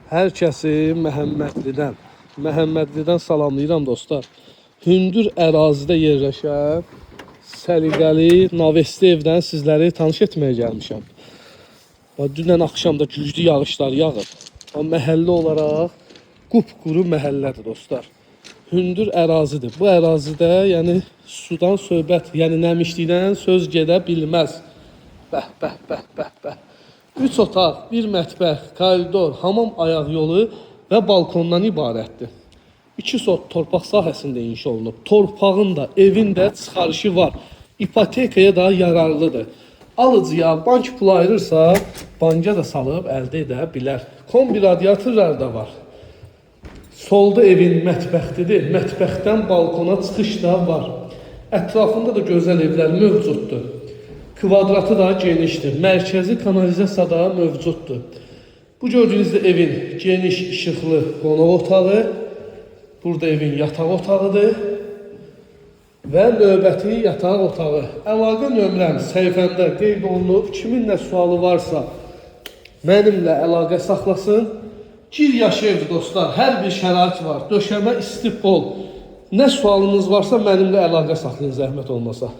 Hər kəsi Məhəmmədlidən salamlayıram dostlar. Hündür ərazidə yerləşən səliqəli Navesti evdən sizləri tanış etməyə gəlmişəm. Dünən axşamda güclü yağışlar yağır. Məhəllə olaraq qupquru məhəllədir dostlar. Hündür ərazidir. Bu ərazidə yəni sudan söhbət, yəni nəmişlikdən söz gedə bilməz. Bəh, bəh, bəh, bəh, bəh. 3 otaq, 1 mətbəx, koridor, hamam ayaq yolu və balkondan ibarətdir. 2 sot torpaq sahəsində inşa olunub. Torpağın da, evin də çıxarışı var. İpotekaya da yararlıdır. Alıcıya bank pulu ayırırsa, banka da salıb əldə edə bilər. Kombi radiatorlar da var. Solda evin mətbəxtidir. Mətbəxdən balkona çıxış da var. Ətrafında da gözəl evlər mövcuddur. Kvadratı da genişdir. Mərkəzi kanalizasiya da mövcuddur. Bu gördüyünüzdə evin geniş işıqlı qonaq otağı. Burada evin yataq otağıdır. Və növbəti yataq otağı. Əlaqə nömrəm səhifəmdə qeyd olunub. Kimin nə sualı varsa mənimlə əlaqə saxlasın. Gir yaş evdir dostlar. Hər bir şərait var. Döşəmə isti pol. Nə sualınız varsa mənimlə əlaqə saxlayın zəhmət olmasa.